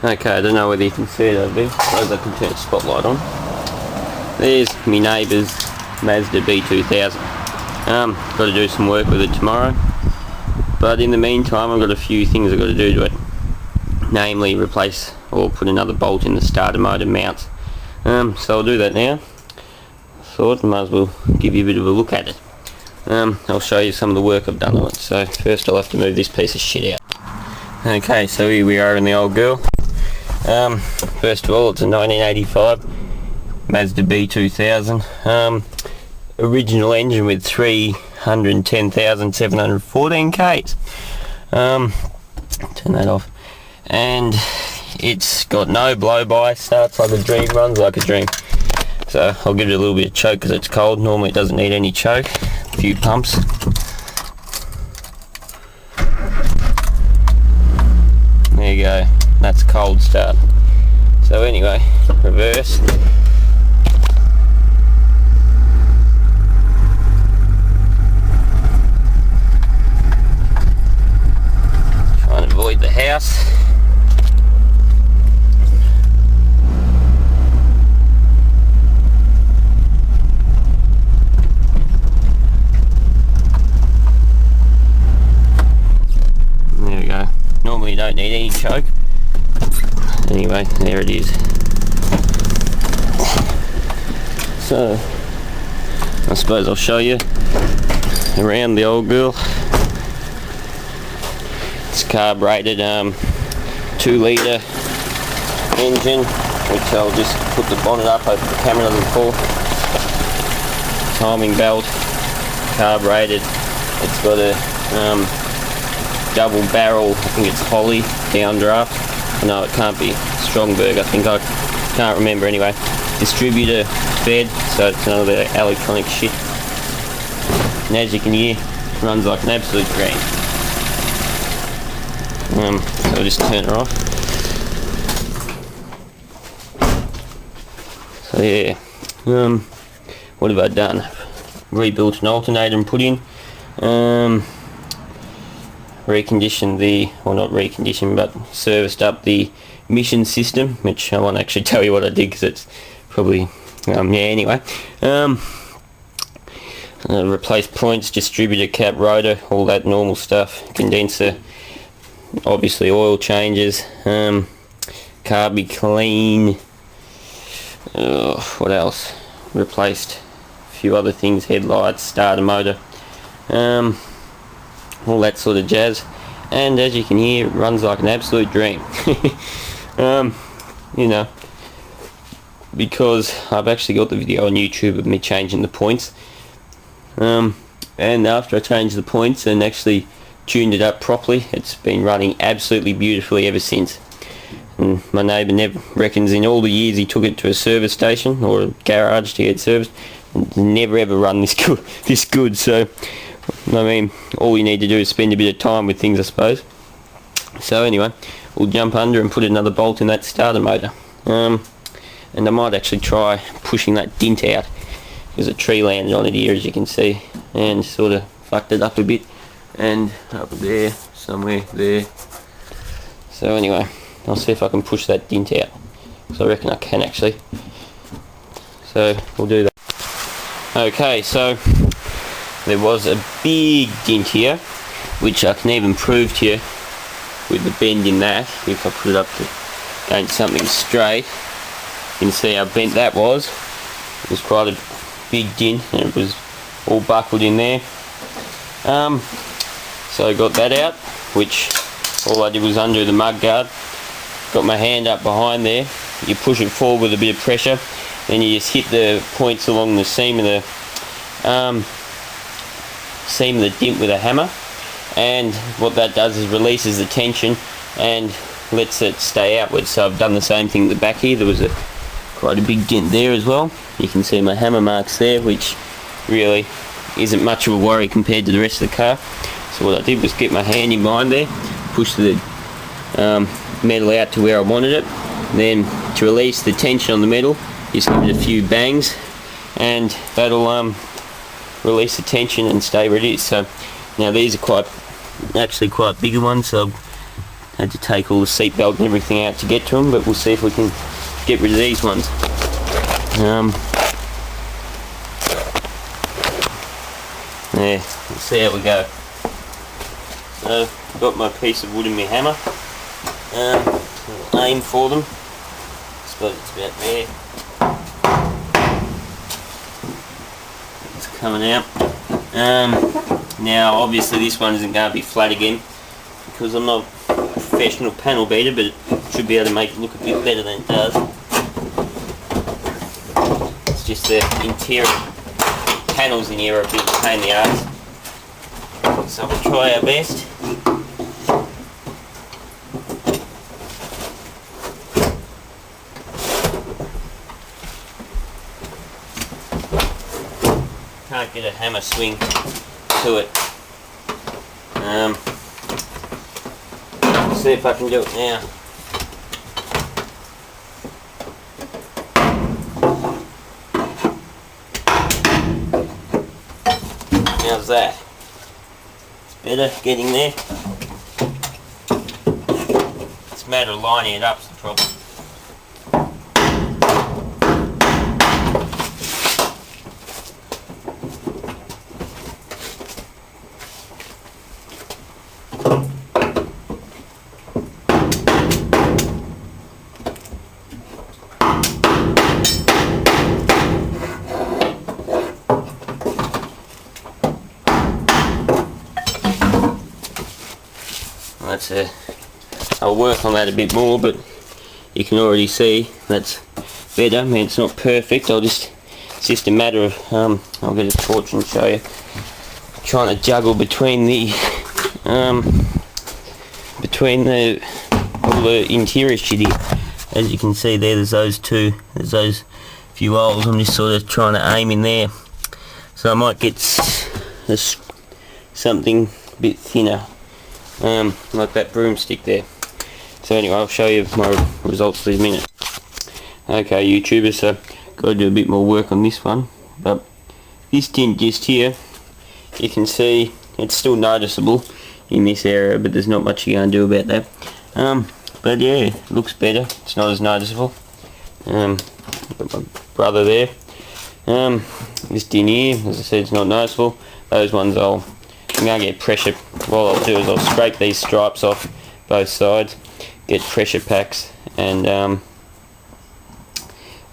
Okay, I don't know whether you can see it over there. I suppose I can turn the spotlight on. There's my neighbour's Mazda B2000. Got to do some work with it tomorrow. But in the meantime, I've got a few things I've got to do to it. Namely, replace or put another bolt in the starter motor mounts. So I'll do that now. Thought I might as well give you a bit of a look at it. I'll show you some of the work I've done on it. So first I'll have to move this piece of shit out. Okay, so here we are in the old girl. First of all, it's a 1985 Mazda B2000. Original engine with 310,714 Ks. Turn that off. And it's got no blow-by, starts like a dream, runs like a dream. So I'll give it a little bit of choke because it's cold. Normally it doesn't need any choke. A few pumps. There you go. That's cold start. So anyway, reverse. Try and avoid the house. There we go. Normally you don't need any choke. Anyway, there it is. So, I suppose I'll show you around the old girl. It's carbureted 2-litre engine, which I'll just put the bonnet up, hope the camera doesn't fall. Timing belt, carbureted. It's got a double barrel, I think it's Holly downdraft. No, it can't be Strongberg, I think. I can't remember anyway. Distributor fed, so it's none of the electronic shit. And as you can hear, it runs like an absolute dream. So I'll just turn her off. So yeah, what have I done? Rebuilt an alternator and put in. Reconditioned the, well not reconditioned, but serviced up the emission system, which I won't actually tell you what I did because it's probably, yeah, anyway. Replaced points, distributor cap, rotor, all that normal stuff, condenser, obviously oil changes, carby clean, what else? Replaced a few other things, headlights, starter motor, all that sort of jazz. And as you can hear, it runs like an absolute dream. You know, because I've actually got the video on YouTube of me changing the points, and after I changed the points and actually tuned it up properly, it's been running absolutely beautifully ever since. And my neighbour never reckons in all the years he took it to a service station or a garage to get serviced, never ever run this good. So I mean, all you need to do is spend a bit of time with things, I suppose. So anyway, we'll jump under and put another bolt in that starter motor. And I might actually try pushing that dint out. There's a tree landed on it here, as you can see, and sort of fucked it up a bit. And up there, somewhere there. So anyway, I'll see if I can push that dint out. So I reckon I can actually. So we'll do that. Okay, so there was a big dint here, which I can even prove to you with the bend in that. If I put it up against something straight, you can see how bent that was. It was quite a big dint, and it was all buckled in there. So I got that out, which all I did was undo the mud guard. Got my hand up behind there. You push it forward with a bit of pressure, then you just hit the points along the seam of the dint with a hammer, and what that does is releases the tension and lets it stay outwards. So I've done the same thing at the back here. There was quite a big dent there as well. You can see my hammer marks there, which really isn't much of a worry compared to the rest of the car. So what I did was get my hand in behind there, push the metal out to where I wanted it, then to release the tension on the metal, just give it a few bangs, and that'll release the tension and stay where it is. So now these are actually quite bigger ones, so I'll Had to take all the seatbelt and everything out to get to them, but we'll see if we can get rid of these ones. Yeah, we'll see how we go. So, I've got my piece of wood in my hammer. I'll aim for them. I suppose it's about there. It's coming out. Now, obviously, this one isn't going to be flat again because I'm not a professional panel beater, but it should be able to make it look a bit better than it does. It's just the interior panels in here are a bit of a pain in the arse. So we'll try our best. Can't get a hammer swing to it. See if I can do it now. How's that? It's better getting there. It's a matter of lining it up's the problem. I'll work on that a bit more, but you can already see that's better. I mean, it's not perfect. It's just a matter of I'll get a torch and show you. Trying to juggle between the all the interior shit here. As you can see there, there's those few holes. I'm just sort of trying to aim in there, so I might get something a bit thinner. Like that broomstick there. So anyway, I'll show you my results in a minute. Okay, YouTubers, so got to do a bit more work on this one, but this tint just here, you can see it's still noticeable in this area, but there's not much you're going to do about that. But yeah, it looks better. It's not as noticeable. Got my brother there. This tin here, as I said, it's not noticeable. Those ones I'm going to get pressure. What I'll do is I'll scrape these stripes off both sides, get pressure packs, and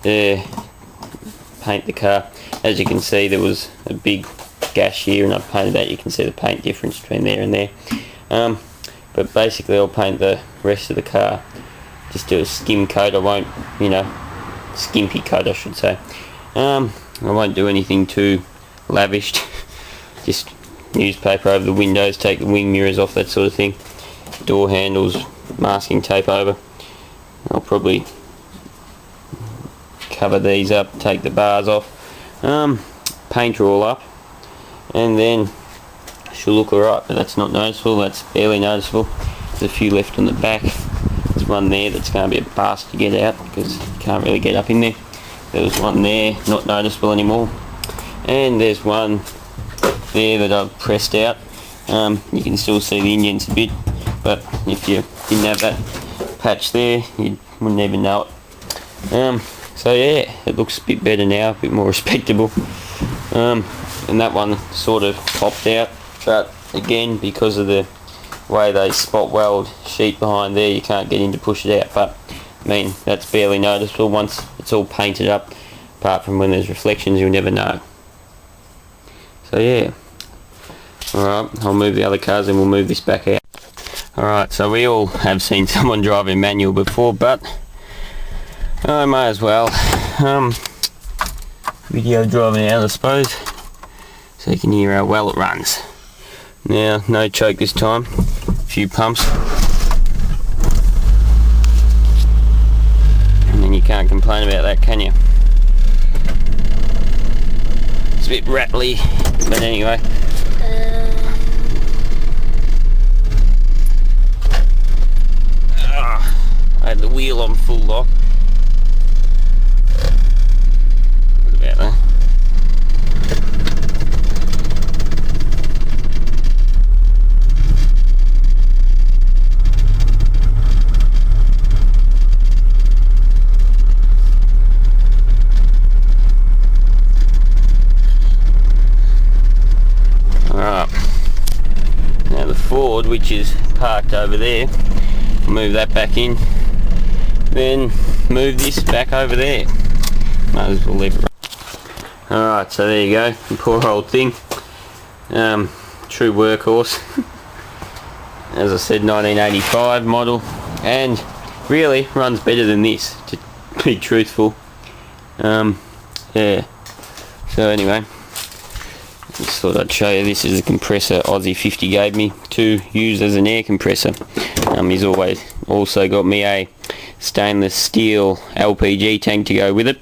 paint the car. As you can see, there was a big gash here and I've painted that. You can see the paint difference between there and there. But basically I'll paint the rest of the car. Just do a skim coat. I won't, skimpy coat I should say. I won't do anything too lavish. Just newspaper over the windows, take the wing mirrors off, that sort of thing. Door handles, masking tape over. I'll probably cover these up, take the bars off, paint her all up, and then she'll look alright. But that's not noticeable, that's barely noticeable. There's a few left on the back. There's one there that's going to be a bust to get out because you can't really get up in there. There was one there, not noticeable anymore, and there's one there that I've pressed out. You can still see the indents a bit, but if you didn't have that patch there, you wouldn't even know it. So yeah, it looks a bit better now, a bit more respectable. And that one sort of popped out, but again, because of the way they spot weld sheet behind there, you can't get in to push it out. But I mean, that's barely noticeable once it's all painted up. Apart from when there's reflections, you'll never know. So yeah. Alright, I'll move the other cars and we'll move this back out. Alright, so we all have seen someone drive a manual before, but I may as well video driving out, I suppose, so you can hear how well it runs. Now, no choke this time, a few pumps, and then you can't complain about that, can you? It's a bit rattly, but anyway. I had the wheel on full lock. What about that? board, which is parked over there. Move that back in, then move this back over there. Might as well leave it. Alright, so there you go, the poor old thing. True workhorse. As I said, 1985 model, and really runs better than this, to be truthful. Yeah. So anyway, just thought I'd show you. This is a compressor Aussie 50 gave me to use as an air compressor. He's also got me a stainless steel LPG tank to go with it,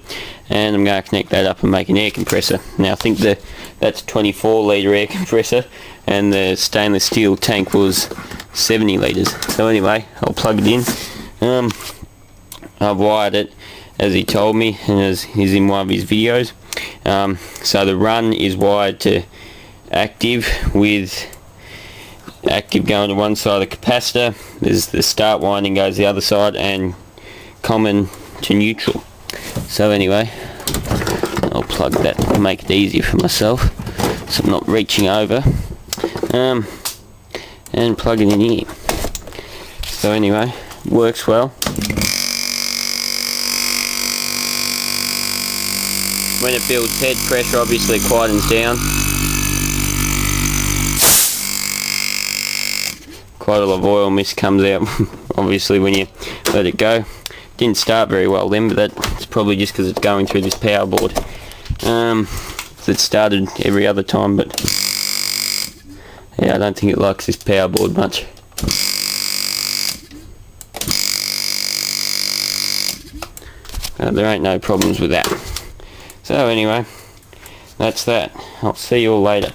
and I'm going to connect that up and make an air compressor. Now I think that's a 24 litre air compressor, and the stainless steel tank was 70 litres. So anyway, I'll plug it in. I've wired it as he told me, and as is in one of his videos. So the run is wired to active, with active going to one side of the capacitor. There's the start winding goes the other side, and common to neutral. So anyway, I'll plug that and make it easier for myself, so I'm not reaching over, and plug it in here. So anyway, works well. When it builds head pressure, obviously it quietens down. Quite a lot of oil mist comes out obviously when you let it go. Didn't start very well then, but that's probably just because it's going through this power board. It started every other time, but yeah, I don't think it likes this power board much. There ain't no problems with that. So anyway, that's that. I'll see you all later.